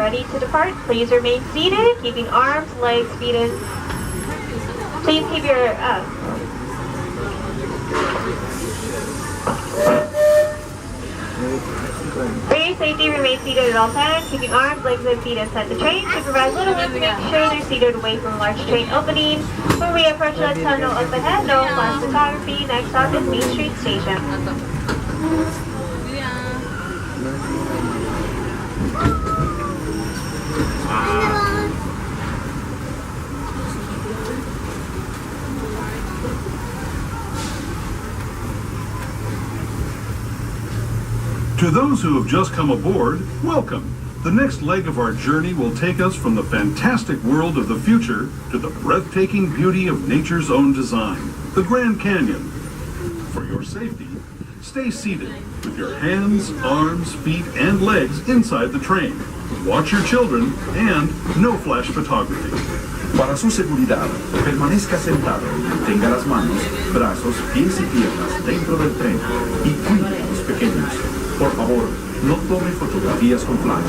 ready to depart, please remain seated, keeping arms, legs, feet in. Please keep your For your safety, remain seated at all times, keeping arms, legs, and feet inside the train. To provide little room, make sure they're seated away from large train openings. When we approach the tunnel up ahead, no flash photography. Next stop is Main Street Station. To those who have just come aboard, welcome. The next leg of our journey will take us from the fantastic world of the future to the breathtaking beauty of nature's own design, the Grand Canyon. For your safety, stay seated with your hands, arms, feet, and legs inside the train. Watch your children and no flash photography. Para su seguridad, permanezca sentado, tenga las manos, brazos, pies y piernas dentro del tren y cuide a los pequeños. Por favor, no tome fotografías con flash.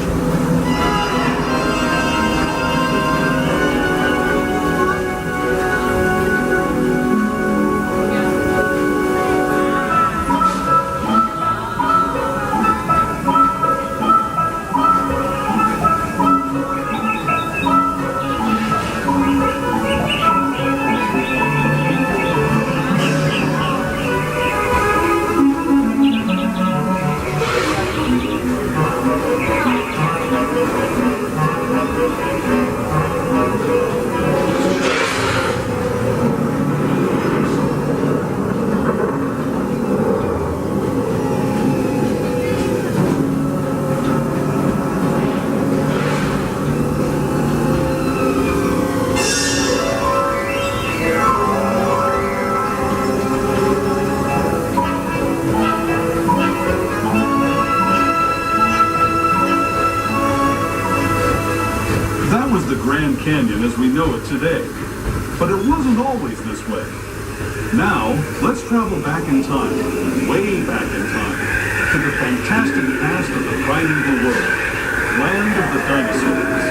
Canyon as we know it today. But it wasn't always this way. Now, let's travel back in time, way back in time, to the fantastic past of the primeval world, land of the dinosaurs.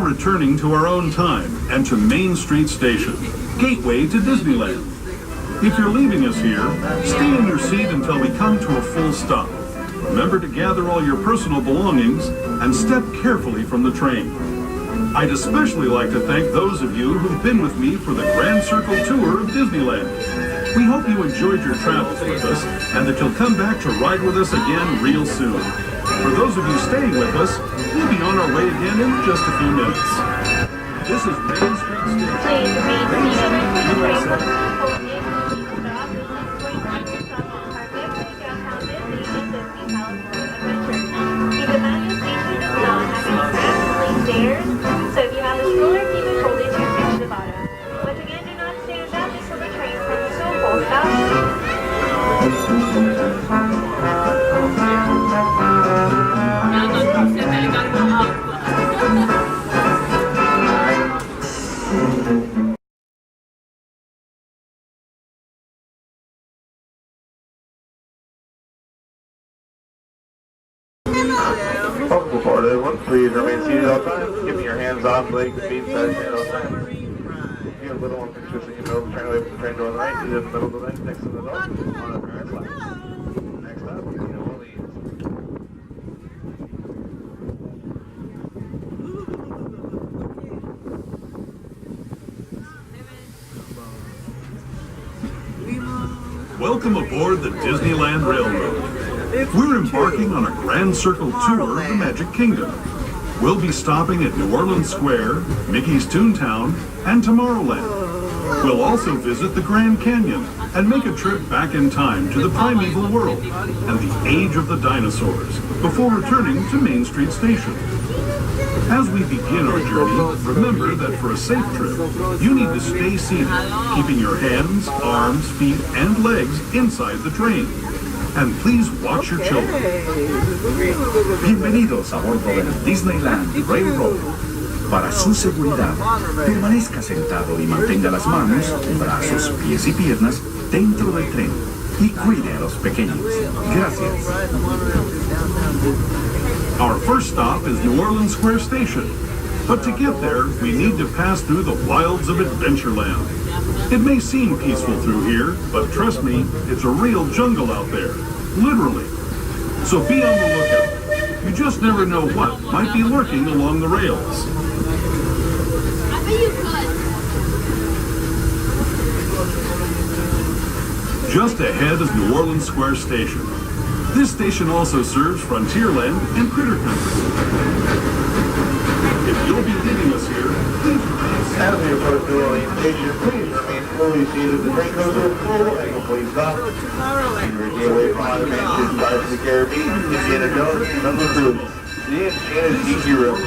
Returning to our own time and to Main Street Station, gateway to Disneyland. If you're leaving us here, stay in your seat until we come to a full stop. Remember to gather all your personal belongings and step carefully from the train. I'd especially like to thank those of you who've been with me for the Grand Circle Tour of Disneyland. We hope you enjoyed your travels with us and that you'll come back to ride with us again real soon. For those of you staying with us, we'll be on our way again in just a few minutes. This is Main Street Station. Please remain seated for the train. aboard everyone. Please remain seated all the time. Keeping your hands off, legs, feet, side, hand all the time. If you have little ones, make sure that you know the train away from the train door on the right, either in the middle of the lane, next to the adult, on the parent's lap. Next up, New Orleans. Welcome aboard the Disneyland Railroad. We're embarking on a grand circle tour of the Magic Kingdom. We'll be stopping at New Orleans Square, Mickey's Toontown, and Tomorrowland. We'll also visit the Grand Canyon and make a trip back in time to the primeval world and the age of the dinosaurs before returning to Main Street Station. As we begin our journey, remember that for a safe trip, you need to stay seated, keeping your hands, arms, feet, and legs inside the train. And please watch your children. Bienvenidos a bordo del Disneyland Railroad. Para su seguridad, permanezca sentado y mantenga las manos, brazos, pies y piernas dentro del tren y cuide a los pequeños. Gracias. Our first stop is New Orleans Square Station. But to get there, we need to pass through the wilds of Adventureland. It may seem peaceful through here, but trust me, it's a real jungle out there. Literally. So be on the lookout. You just never know what might be lurking along the rails. Just ahead is New Orleans Square Station. This station also serves Frontierland and Critter Country. If you'll be leaving us here, please remain As we approach New Orleans Station, please remain fully seated. The train goes to a full angle, please stop. You're away from other main street Pirates of the Caribbean, Indiana Jones, Number Cruise. The Enchanted Tiki Room,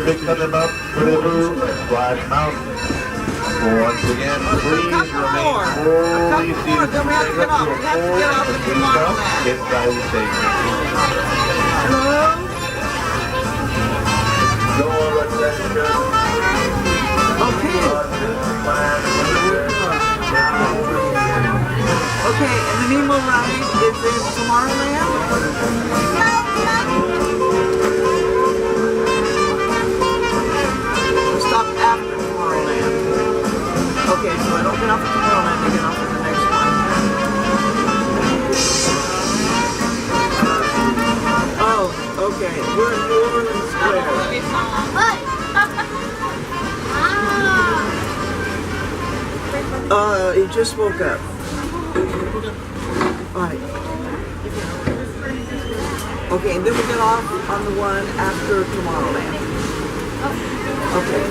Big Thunder Mountain, Pretty Blue, Splash Mountain. Once again, please remain fully seated. The train goes to a full angle, please stop inside the station. No one recommends Okay, and the Nemo ride is in Tomorrowland? Stop after Tomorrowland. Okay, so I don't get off at Tomorrowland, I get off at the next one. Oh, okay, we're in New Orleans Square. He just woke up. Alright. Okay, and then we get off on the one after Tomorrowland. Okay.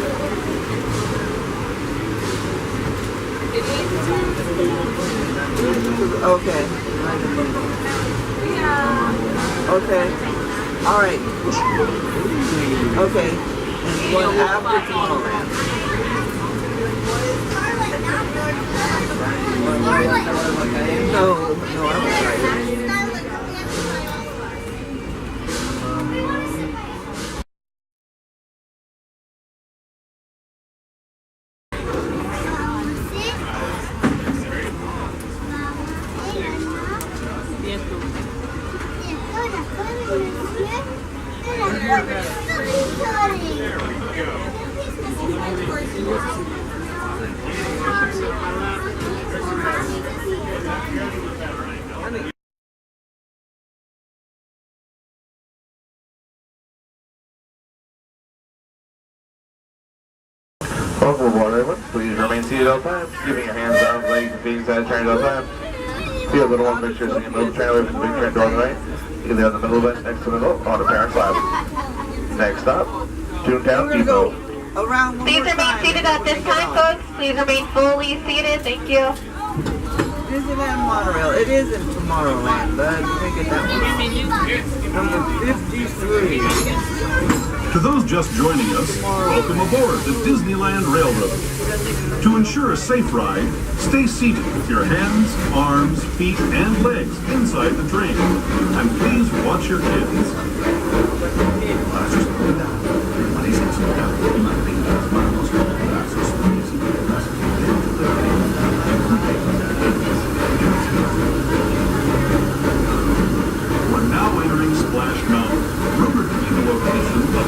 Okay. Okay. Alright. Okay. And one after Tomorrowland. No, I was right. Welcome aboard, everyone. Please remain seated all the time. Keeping your hands down, legs and feet inside the train all the time. If you have little ones, make sure that you move the train away from the big train door on the right. Either on the middle of it, next to the middle, on the parent's lap. Next stop, Toontown Depot. Around one Please more remain time seated at before we this get time, on. folks. Please remain fully seated. Thank you. Disneyland Monorail. It is in Tomorrowland, but we can get that one. Number 53. To those just joining us, welcome aboard the Disneyland Railroad. To ensure a safe ride, stay seated with your hands, arms, feet, and legs inside the train. And please watch your kids. Para su seguridad, permanezca sentado y mantenga las manos, brazos, pies y piernas dentro del tren y cuide a los pequeños. We're now entering Splash Mountain, rumored to be the location of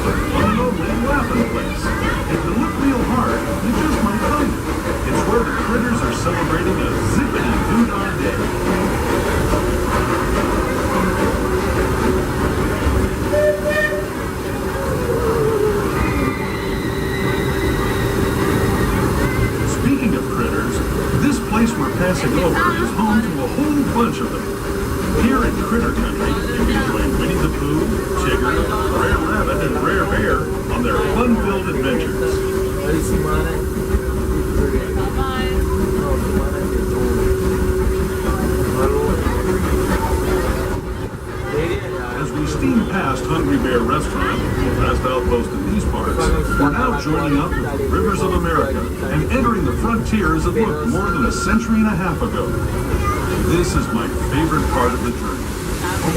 steam past Hungry Bear Restaurant, the last outpost in these parts, we're now joining up with the rivers of America and entering the frontiers that looked more than a century and a half ago. This is my favorite part of the journey.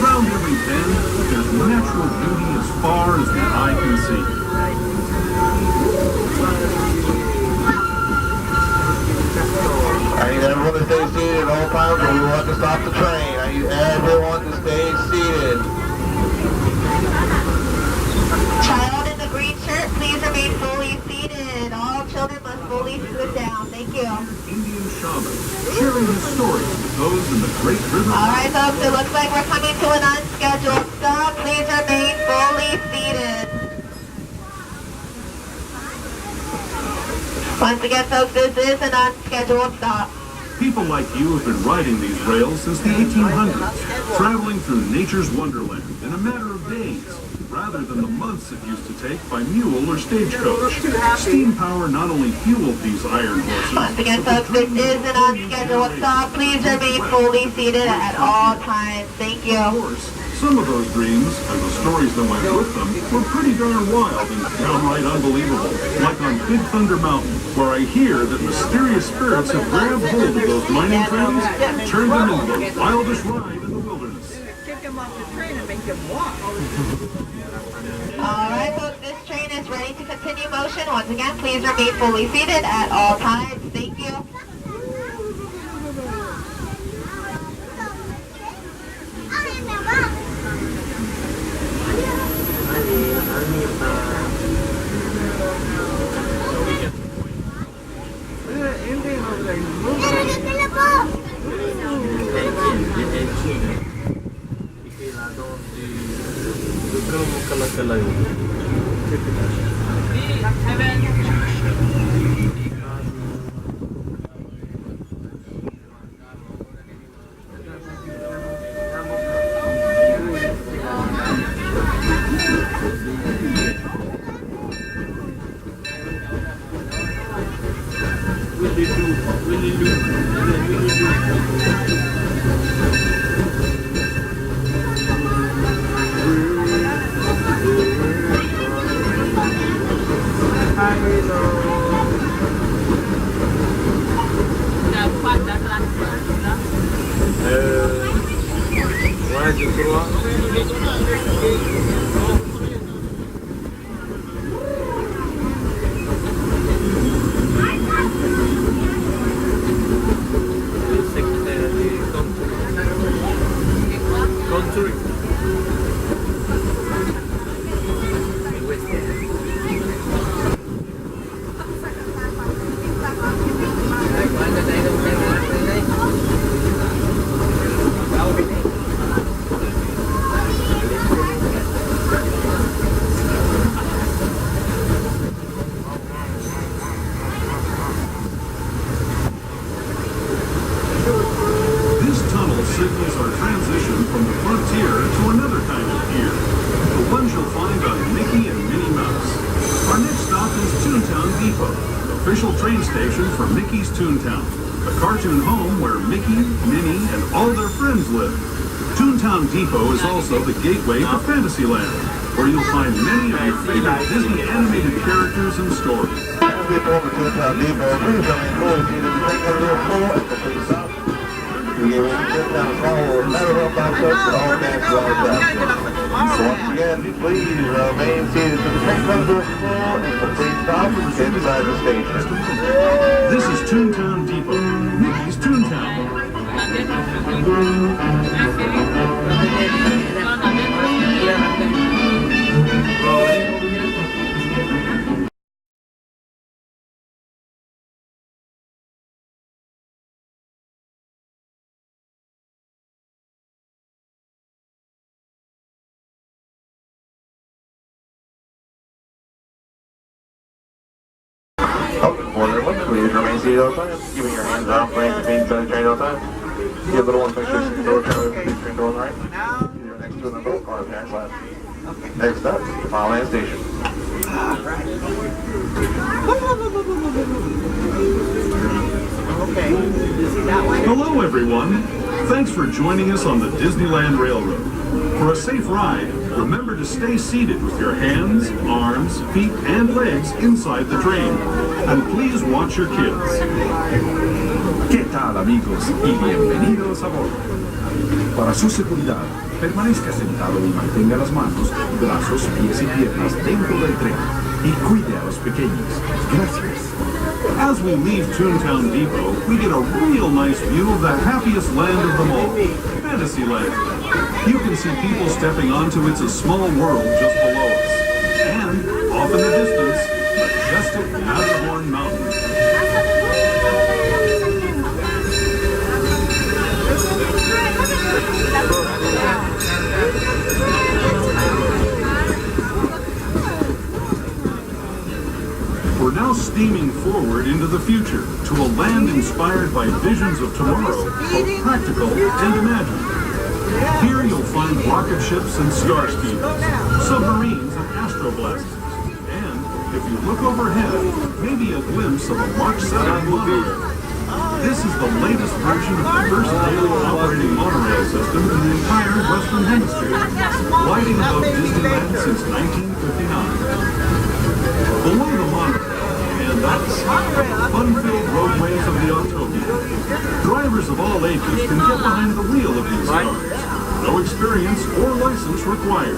Around every bend, there's natural beauty as far as the eye can see. I need everyone to stay seated at all times or we will have to stop the train. I need everyone to stay seated. Child in the green shirt, please remain fully seated. All children must fully sit down. Thank you. Indian shaman, sharing his story with those in the Great River. All right, folks, it looks like we're coming to an unscheduled stop. Please remain fully seated. Once again, folks, this is an unscheduled stop. People like you have been riding these rails since the 1800s, traveling through nature's wonderland in a matter of days, rather than the months it used to take by mule or stagecoach. Steam power not only fueled these iron horses. Once again, folks, this is an unscheduled stop. Please remain fully seated at all times. Thank you. Of course, some of those dreams and the stories that went with them were pretty darn wild and downright unbelievable. Like on Big Thunder Mountain, where I hear that mysterious spirits have grabbed hold of those mining trains and turned them into the wildest ride in the wilderness. Kick them off the train and make them walk. All right, folks, this train is ready to continue motion. Once again, please remain fully seated at all times. Thank you. Official train station for Mickey's Toontown, the cartoon home where Mickey, Minnie, and all their friends live. Toontown Depot is also the gateway to Fantasyland, where you'll find many of your favorite Disney animated characters and stories. People over Toontown Depot, please remain fully seated. The train comes to a full and complete stop. We give you Toontown follow matter of concepts and all natural habitat. So once again, please remain seated to the train comes to a full and complete stop inside the station. This is Toontown Depot, Mickey's Toontown. Please remain seated all the time. Keeping your hands out, playing the inside the train all the time. Your little ones, make sure you door turn away from the train door on the right. You're next to another car, parents left. Next up, Tomorrowland Station. Okay, you see that one? Hello, everyone. Thanks for joining us on the Disneyland Railroad. For a safe ride, Remember to stay seated with your hands, arms, feet, and legs inside the train. And please watch your kids. ¿Qué tal, amigos? Y bienvenidos a bordo. Para su seguridad, permanezca sentado y mantenga las manos, brazos, pies y piernas dentro del tren. Y cuide a los pequeños. Gracias. As we leave Toontown Depot, we get a real nice view of the happiest land of them all, Fantasyland. You can see people stepping onto It's a Small World just below us. And, off in the distance, majestic Matterhorn Mountain. We're now steaming forward into the future to a land inspired by visions of tomorrow, both practical and imagined. Here you'll find rocket ships and star steamers, submarines and astroblasters, and if you look overhead, maybe a glimpse of a March 7 monorail. This is the latest version of the first daily operating monorail system in the entire Western Hemisphere, gliding above Disneyland since 1959. Below the monorail, and that's the fun-filled roadways of the Autopia. Drivers of all ages can get behind the wheel of these cars. No experience or license required.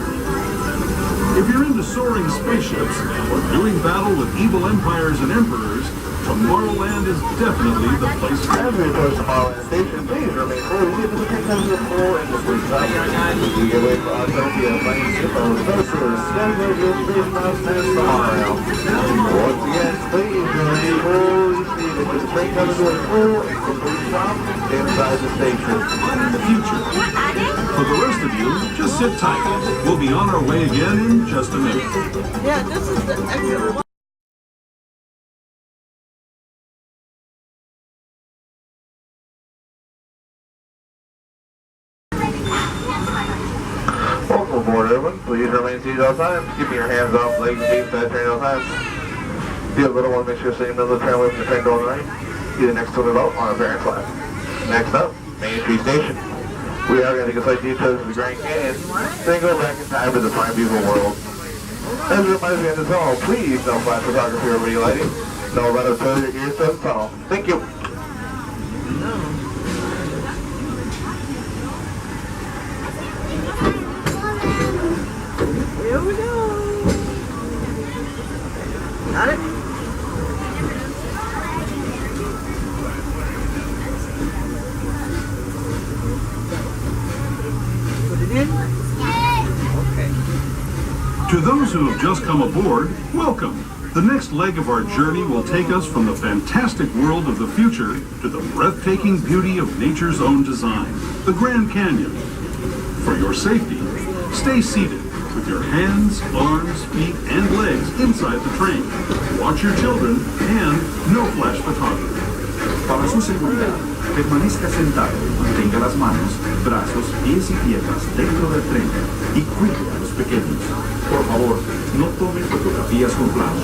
If you're into soaring spaceships or doing battle with evil empires and emperors, Tomorrowland is definitely the place for As we approach Tomorrowland Station, please remain cool. We get to the train comes to the floor and the police stop. We get away from Autopia, planes, hippos, coasters, skydivers, space mounts, and the monorail. Once again, please remain cool. You see that the train comes to a full and complete stop inside the station. in the future. For the rest of you, just sit tight. We'll be on our way again in just a minute. Yeah, this is the exit one. Welcome aboard, everyone. Please remain seated all times. Keeping your hands off legs and feet inside the train all times. If you have a little one, make sure you're sitting in the middle of the train away from the train going right. Either next to an adult or on a parent's lap. Next up, Main Street Station. We are going to take a slight detour to the Grand Canyon, then go back in time to the prime beautiful world. As a reminder at this all, please no flash photography or video lighting. No run of toes your ears to the tunnel. Thank you. Here we go. Got it? Put it in? Okay. To those who have just come aboard, welcome. The next leg of our journey will take us from the fantastic world of the future to the breathtaking beauty of nature's own design, the Grand Canyon. For your safety, stay seated with your hands, arms, feet, and legs inside the train. Watch your children and no flash photography. Para su seguridad, permanezca sentado y mantenga las manos, brazos, pies y piernas dentro del tren y cuide a los pequeños. Por favor, no tome fotografías con flash.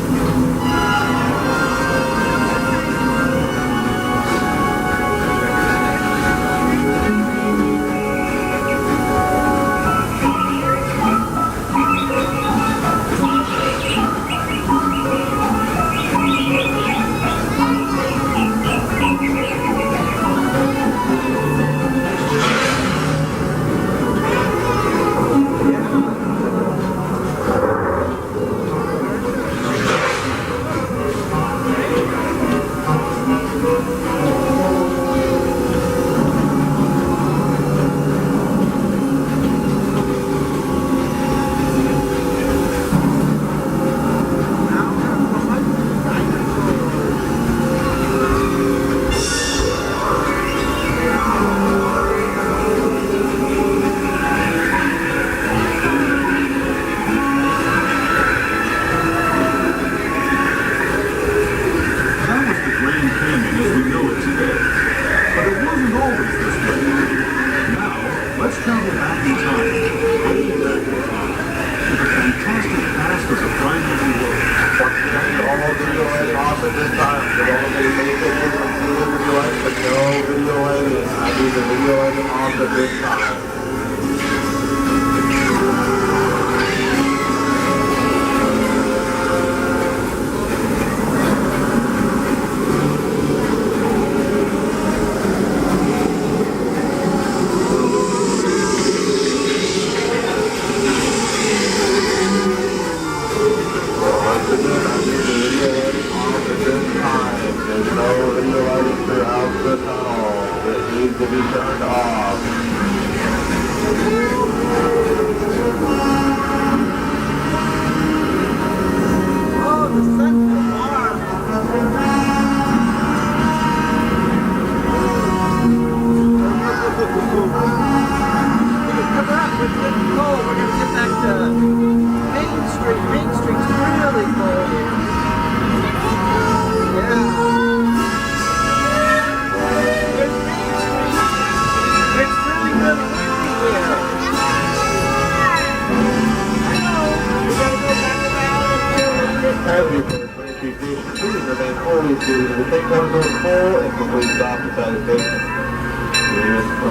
As we approach Main Street Station, please remain fully seated. The train comes to a full and complete stop beside the station.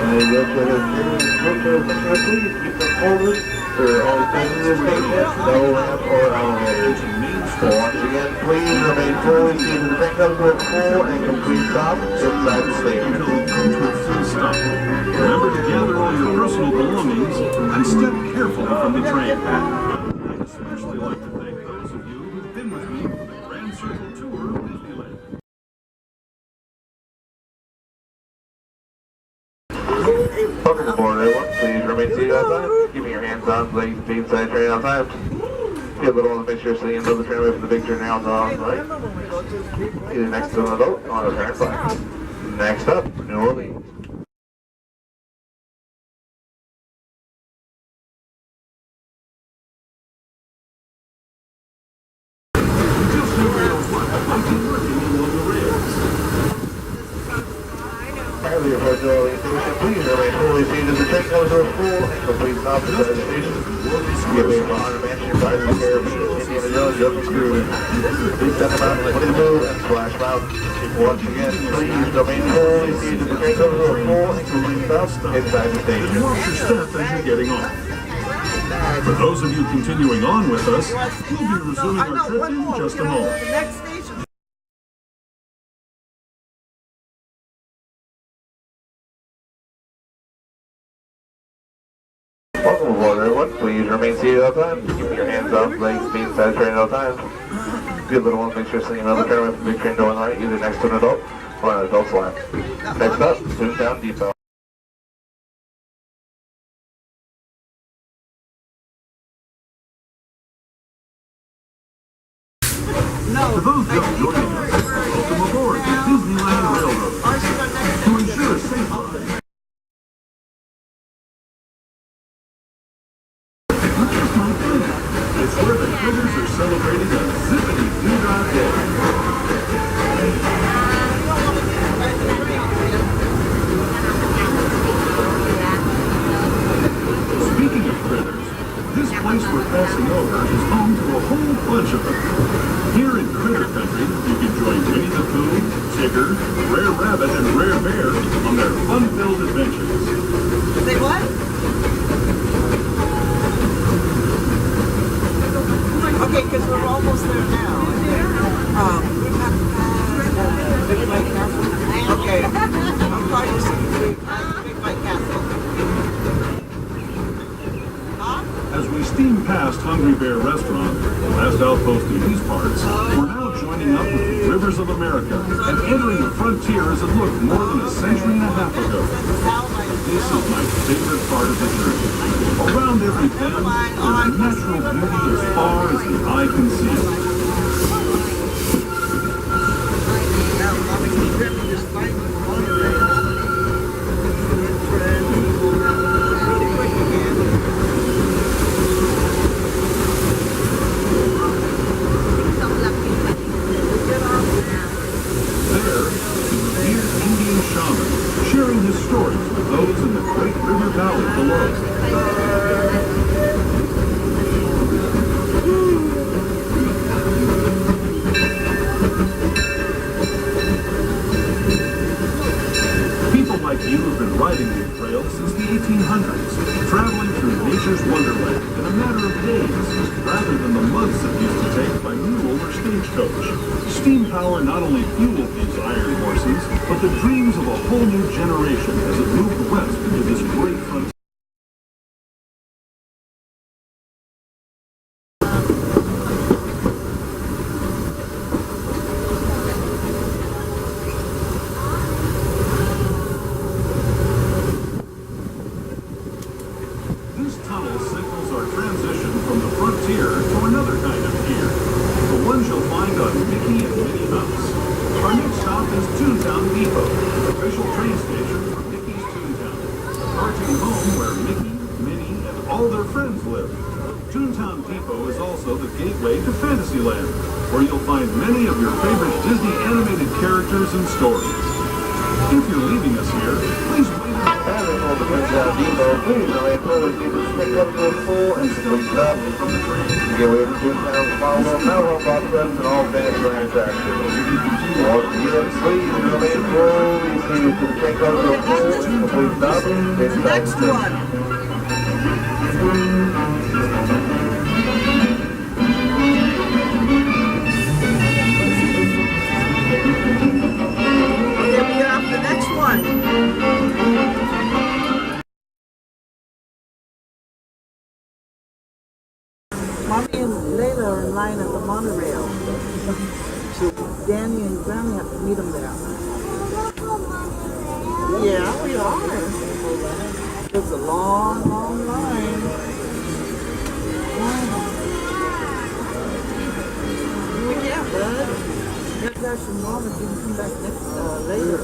Wheelchair listeners, please keep them folded. There are only places in the station, no ramp or elevators. Once again, please remain fully seated. The train comes to a full and complete stop inside the station. Until we come to a full stop. Remember to gather all your personal belongings and step carefully from the train. I'd especially like to thank those of you who've been with me for the Grand Circle Tour of Disneyland. Welcome aboard, everyone. Please remain seated outside, keeping your hands on legs and feet inside the train outside. If you have little ones, make sure to stay into the train away from the big train now on the right. Either next to an adult or on a parent flag. Next up, New Orleans. As we approach New Orleans Station, please remain fully seated. The train comes to a full and complete stop beside the station. Give me a honor mansion, Pirates of the Caribbean, Indiana Jones, Excursion. Please send them out, let it move, and splash them out. Once again, please remain fully seated. The train comes to a full and complete stop inside the station. And watch your step as you're getting on. For those of you continuing on with us, we'll be resuming our trip in just a moment. The next station. Welcome aboard, everyone. Please remain seated all the time. Keep your hands off, legs, feet inside the train at all times. If you have little ones, make sure to stay another train away from the big train door on the right, either next to an adult or on an adult's lap. Next up, Toontown Depot. To those just joining us, welcome aboard the Disneyland Railroad. To ensure a safe ride, it's where the critters are celebrating a zippity-doo-dah day. Speaking of critters, this place we're passing over is home to a whole bunch of them. Here in Critter Country, you can join Winnie the Pooh, Tigger, Rare Rabbit, and Rare Bear on their fun-filled adventures. Say what? Okay, because we're almost there now. Okay, I'm trying to see Big White Castle. As we steam past Hungry Bear Restaurant, the last outpost in these parts, we're now joining up with the Rivers of America and entering the frontier as it looked more than a century and a half ago. This is my favorite part of the journey. Around every bend, there's natural beauty as far as the eye can see. Sharing his stories with those in the great river valley below. People like you have been riding these trails since the 1800s, traveling through nature's wonderland in a matter of days, rather than the months it used to take by mule or stagecoach. Steam power not only fueled these iron horses, but the dreams of a whole new generation as it moved west into this great frontier. This tunnel signals our transition from the frontier to another kind of pier, the ones you'll find on Mickey and Minnie Mouse. Our next stop is Toontown Depot, the official train station for Mickey's Toontown, the cartoon home where Mickey, Minnie, and all their friends live. Toontown Depot is also the gateway to Fantasyland, where you'll find many of your favorite Disney animated characters and stories. If you're leaving us here, please wait the Disneyland Depot, please remain fully seated to take up to a full and complete stop. Get away from Disneyland's Tomorrowland, Railroad process, and all fans and attractions. Once again, please remain fully seated to take up to a full and complete stop inside Next the train. one. Okay, we get off the next one. Mommy and Layla are in line at the monorail. So Danny and Granny have to meet them there. Yeah, we are. It's a long, long line. Yeah, bud. You have to ask your mom if you can come back later.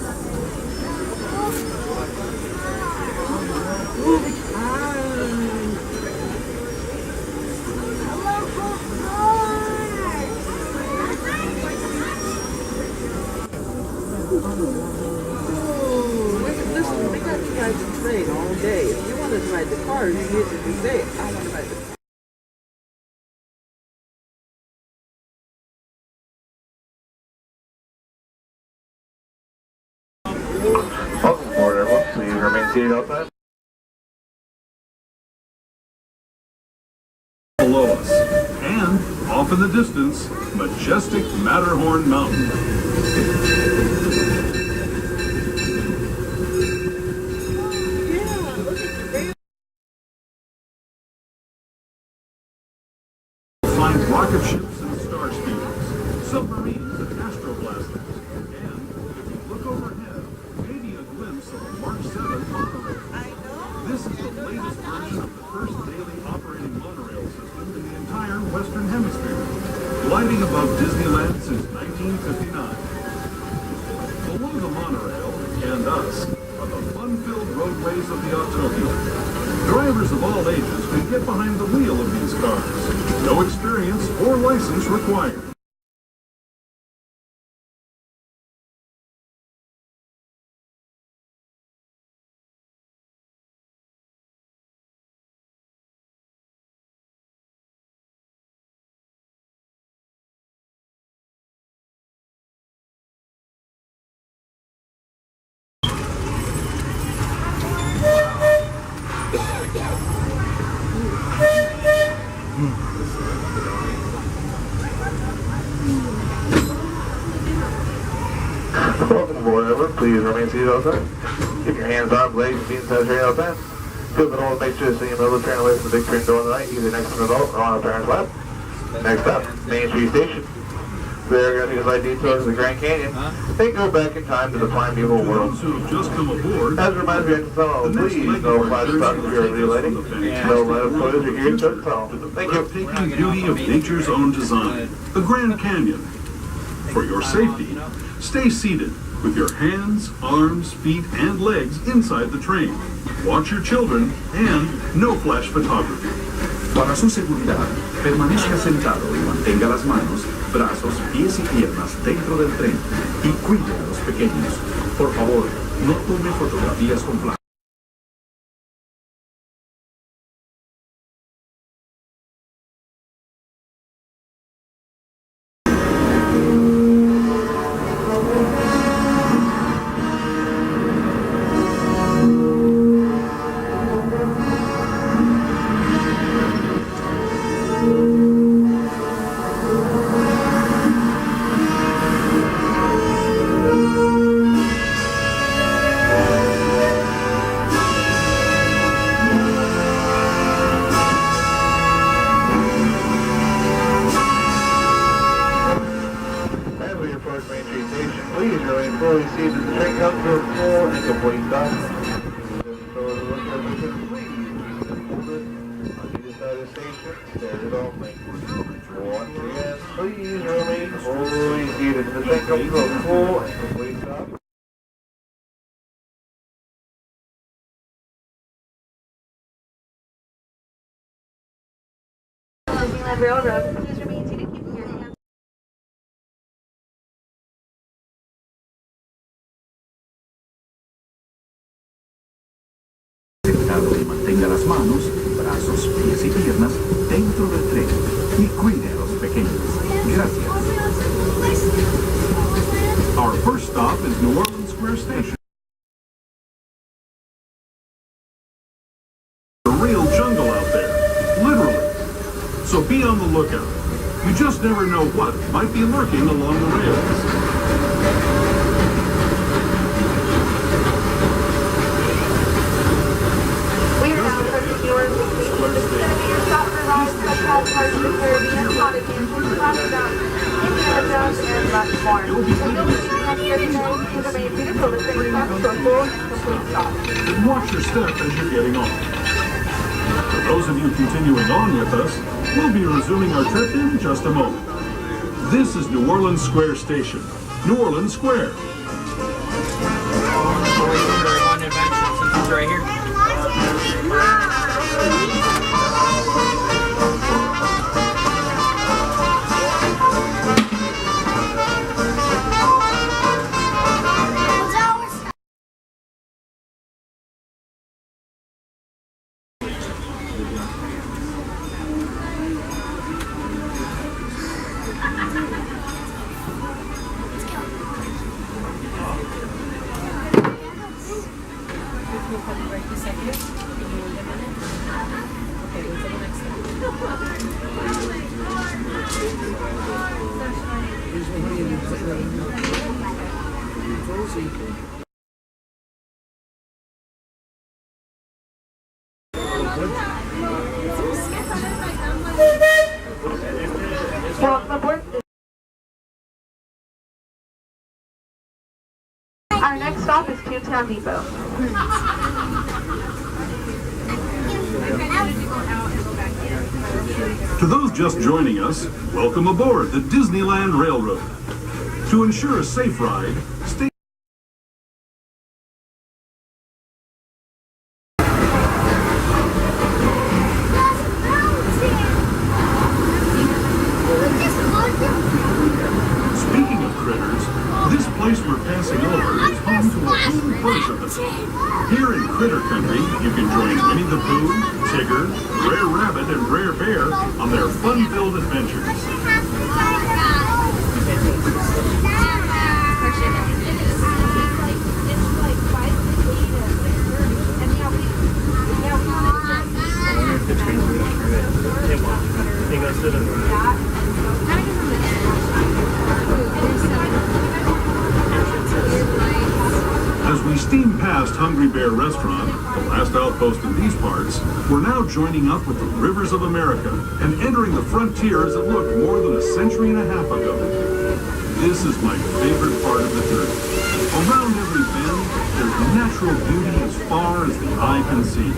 Listen, we got to ride the train all day. If you want to ride the car, you need to just say, I want to ride the car. Welcome aboard, everyone. Please remain seated outside. Below us, and off in the distance, majestic Matterhorn Mountain. Find rocket ships and star speeders, submarines and astroblasters, and if you look overhead, maybe a glimpse of a March 7 monorail. This is the latest version of the first daily operating monorail system in the entire Western Hemisphere, gliding above Disneyland since 1959. Below the monorail and us are the fun-filled roadways of the Autopia. Drivers of all ages can get behind the wheel of these cars. No experience or license required. Welcome aboard, everyone. Please remain seated outside. Keep your hands on, legs, and feet inside the train outside. Feel the door, make sure to see you move the train away from the big train door on the right, either next to an adult or on a parent's lap. Next up, Main Street Station. We're going to take a slight detour to the Grand Canyon and go back in time to the primeval To world. those who have just come aboard, As a reminder, to tunnel, please no FASTPASS if you're relocating. No light of photos are here to the tunnel. Thank you. breathtaking beauty of nature's own design, the Grand Canyon. For your safety, stay seated with your hands, arms, feet, and legs inside the train. Watch your children and no flash photography. Para su seguridad, permanezca sentado y mantenga las manos, brazos, pies y piernas dentro del tren y cuide a los pequeños. Por favor, no tome fotografías con flash. As we approach Main Street Station, please remain fully seated as the train comes to a full and complete stop. On either side of the station, stairs only. Once again, please remain fully seated as the train comes to a full and complete stop. Disneyland Railroad. Please remain seated, keeping your hands dentro del tren y cuide a los pequeños. Gracias. Our first stop is New Orleans Square Station. A real jungle out there, literally. So be on the lookout. You just never know what might be lurking along the rails. We are now approaching New Orleans Station. This is going to be your stop for rides such as Parts of the Caribbean, Haunted Mansion, Rocky Mountain, Indiana Jones, and much more. So you'll be joining us here today to the main feeder till the train stops to a full and complete stop. And watch your step as you're getting off. For those of you continuing on with us, we'll be resuming our trip in just a moment. This is New Orleans Square Station. New Orleans Square. Haunted Mansion, since it's right here. Welcome aboard. Our next stop is Toontown Depot. To those just joining us, welcome aboard the Disneyland Railroad. To ensure a safe ride, stay Speaking of critters, this place we're passing over is home to a whole bunch of them. Here in Critter Country, you can join Winnie the Pooh, Tigger, Brer Rabbit, and Brer Bear on their fun-filled adventures. As we steam past Hungry Bear Restaurant, the last outpost in these parts, we're now joining up with the rivers of America and entering the frontier as it looked more than a century and a half ago. This is my favorite part of the journey. Around every bend, there's natural beauty as far as the eye can see.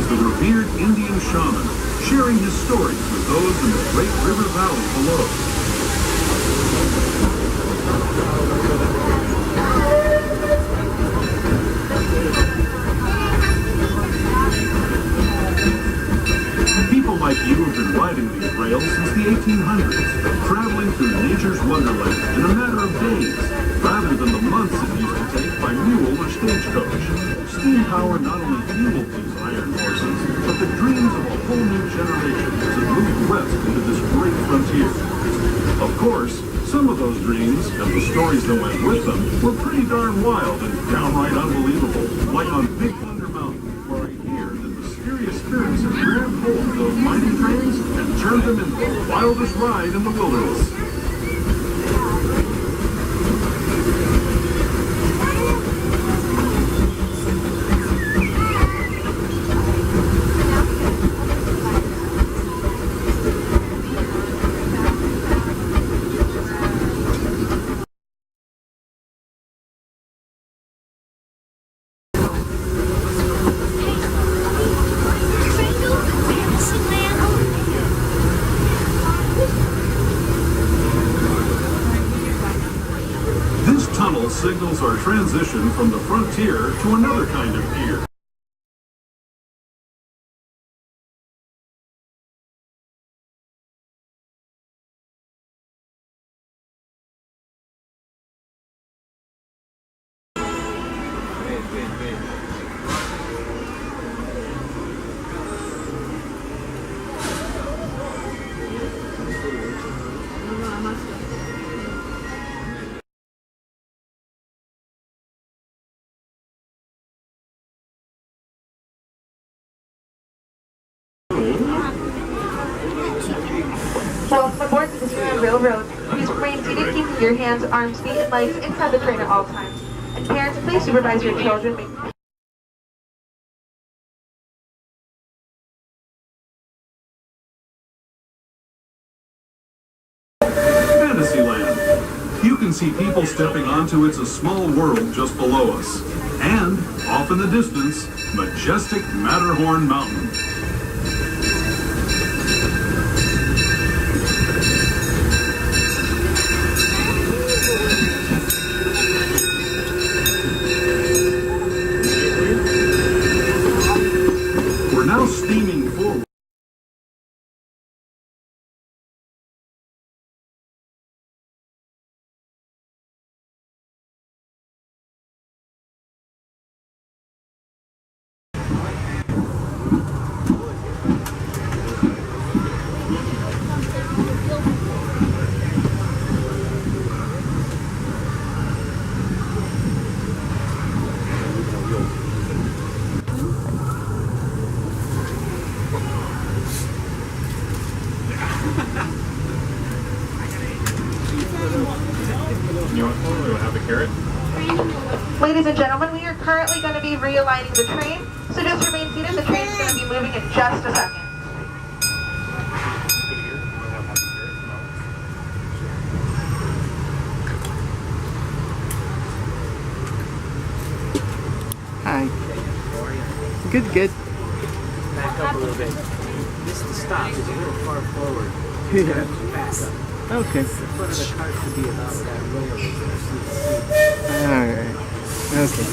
Revered Indian shaman, sharing his stories with those in the great river valley below. People like you have been riding these rails since the 1800s, traveling through nature's wonderland in a matter of days, rather than the months it used to take by mule or stagecoach. Steam power not only fueled these iron horses, but the dreams of a whole new generation as it moved west into this great frontier. Of course, some of those dreams, and the stories that went with them, were pretty darn wild and downright unbelievable, like on Big Thunder Mountain, where I hear that mysterious spirits have grabbed hold of those mighty trains and turned them into the wildest ride in the wilderness. Signals our transition from the frontier to another kind of gear. Welcome aboard the Disneyland Railroad. Please remain seated, keeping your hands, arms, feet, and legs inside the train at all times. And parents, please supervise your children. Fantasyland. You can see people stepping onto It's a Small World just below us. And, off in the distance, majestic Matterhorn Mountain. We're now steaming forward. Ladies and gentlemen, we are currently going to be realigning the train, so just remain seated. The train is going to be moving in just a second. Hi. Good, good. Back up a little bit. This is the stop. It's a little far forward. Yeah. Back up. Okay. The front of the cart should be about that rail. Alright. Okay.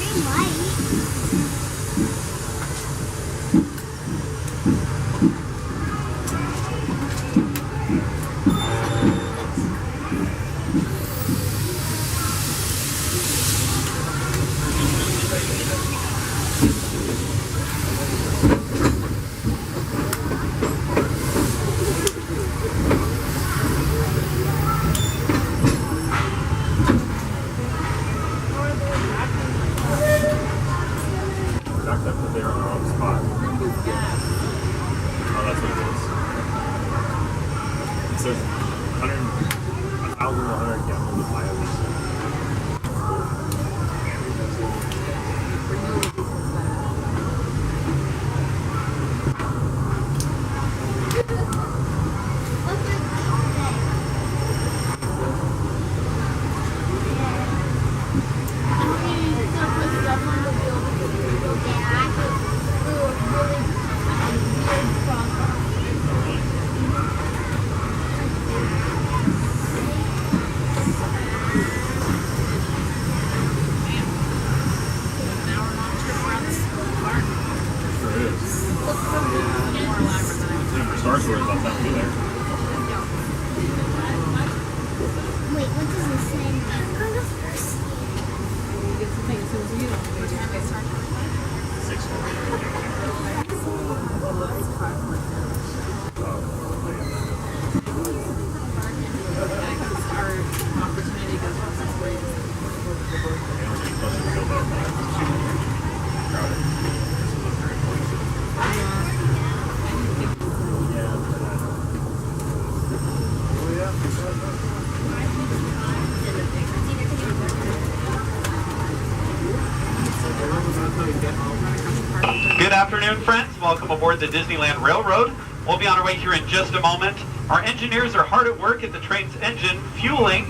Good afternoon, friends. Welcome aboard the Disneyland Railroad. We'll be on our way here in just a moment. Our engineers are hard at work at the train's engine, fueling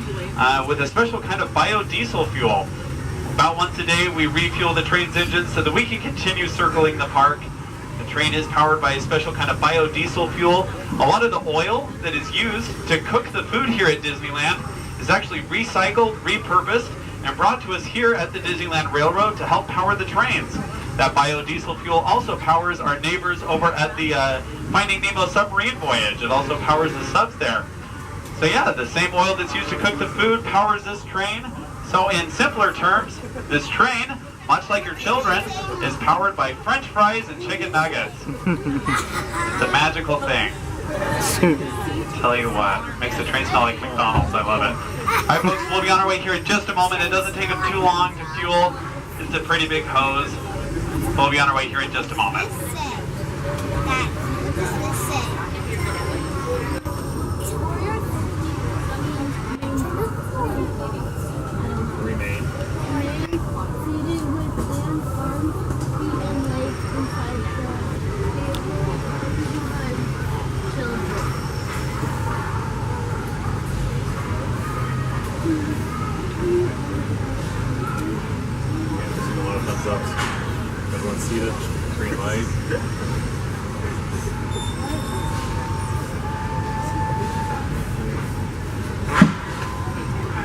with a special kind of biodiesel fuel. About once a day, we refuel the train's engine so that we can continue circling the park. The train is powered by a special kind of biodiesel fuel. A lot of the oil that is used to cook the food here at Disneyland is actually recycled, repurposed, and brought to us here at the Disneyland Railroad to help power the trains. That biodiesel fuel also powers our neighbors over at the Finding Nemo submarine voyage. It also powers the subs there. So yeah, the same oil that's used to cook the food powers this train. So in simpler terms, this train, much like your children, is powered by French fries and chicken nuggets. It's a magical thing. Tell you what, makes the train smell like McDonald's. I love it. All right, folks, we'll be on our way here in just a moment. It doesn't take them too long to fuel. It's a pretty big hose. We'll be on our way here in just a moment. What does this say? Remain. Seated with hands, arms, feet, and legs inside the children. I'm seeing a lot of thumbs ups. Everyone's seated. Green light.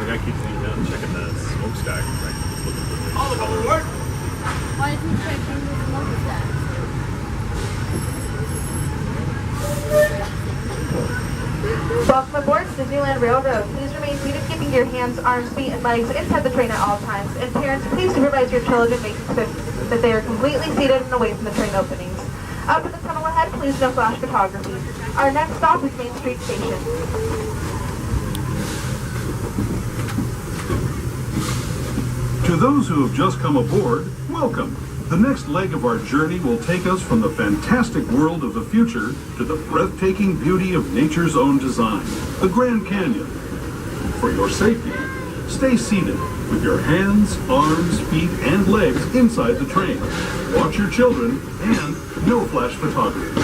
The guy keeps leaning down and checking the smokestack. Right? He's looking for the color. Why is he checking the smokestack? Welcome aboard Disneyland Railroad. Please remain seated, keeping your hands, arms, feet, and legs inside the train at all times. And parents, please supervise your children, making sure that they are completely seated and away from the train openings. Up in the tunnel ahead, please no flash photography. Our next stop is Main Street Station. To those who have just come aboard, welcome. The next leg of our journey will take us from the fantastic world of the future to the breathtaking beauty of nature's own design, the Grand Canyon. For your safety, stay seated with your hands, arms, feet, and legs inside the train. Watch your children and no flash photography.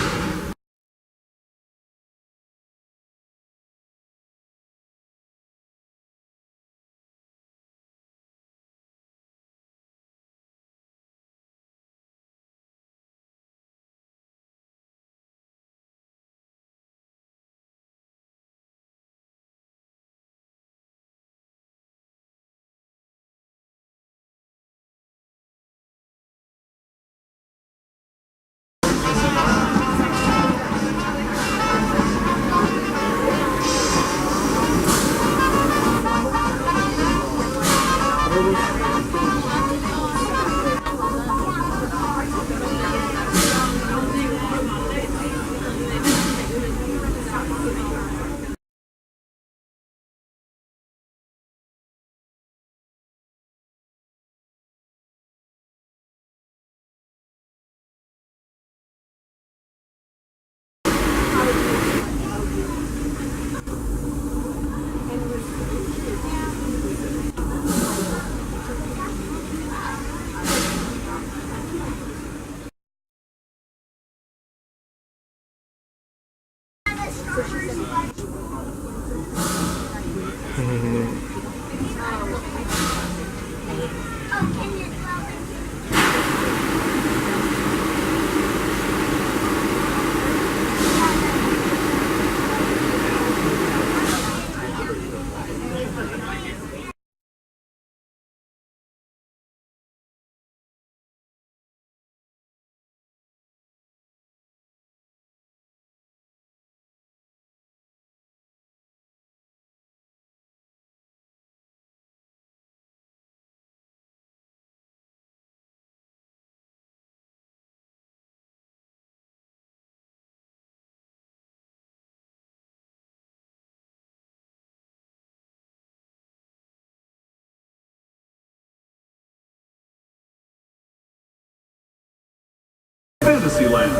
Fantasyland.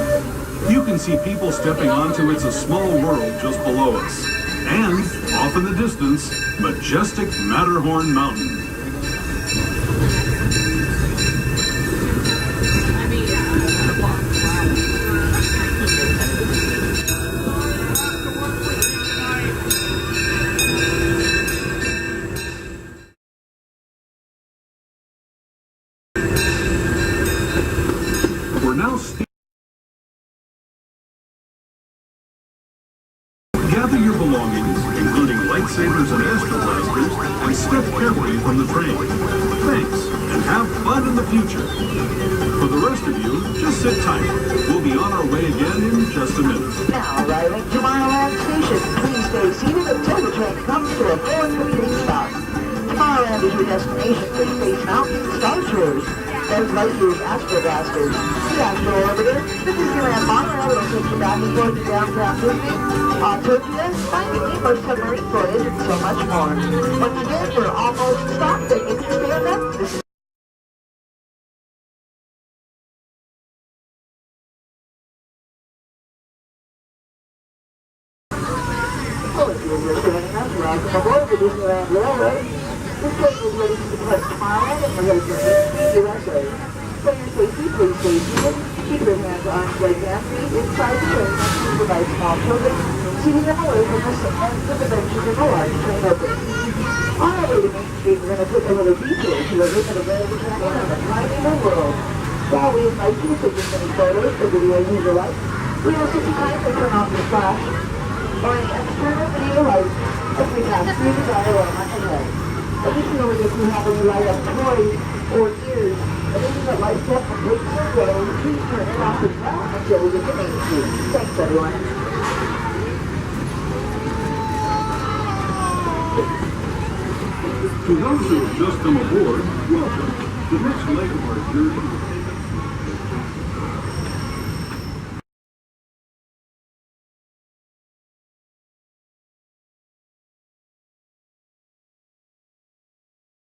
You can see people stepping onto It's a Small World just below us. And, off in the distance, majestic Matterhorn Mountain. We're now gather your belongings, including lightsabers and astro blasters, and step carefully from the train. Thanks, and have fun in the future. For the rest of you, just sit tight. We'll be on our way again in just a minute. Now arriving at Tomorrowland Station. Please stay seated until the train comes to a full and complete stop. Tomorrowland is your destination for Space Mountain Star Tours. Buzz Lightyear's Astro Blasters, the Astro Orbiter, the Disneyland Monorail will take you back and forth to downtown Disney, Autopia, Finding Nemo's submarine voyage, and so much more. Once again, we're almost stopped at Excursion. This is Well, if you're just joining us, welcome aboard the Disneyland Railroad. This train is ready to depart Tomorrowland and you're headed to Ripley, USA. For your safety, please stay seated. Keep your hands on leg and feet inside the train and supervise small children, keeping them away from the ends of the benches in the large train opening. On our way to Main Street, we're going to take a little detour to a look at a very attractive and a tiny new world. While we invite you to take as many photos or videos as you like, we ask that you kindly turn off your flash or an external video light as we pass through the diorama ahead. Additionally, if you have any light up toys or gears, anything that lights up and makes your day, please turn it off as well until we get to Main Street. Thanks, everyone. To those who have just come aboard, welcome. The next leg of our journey will take us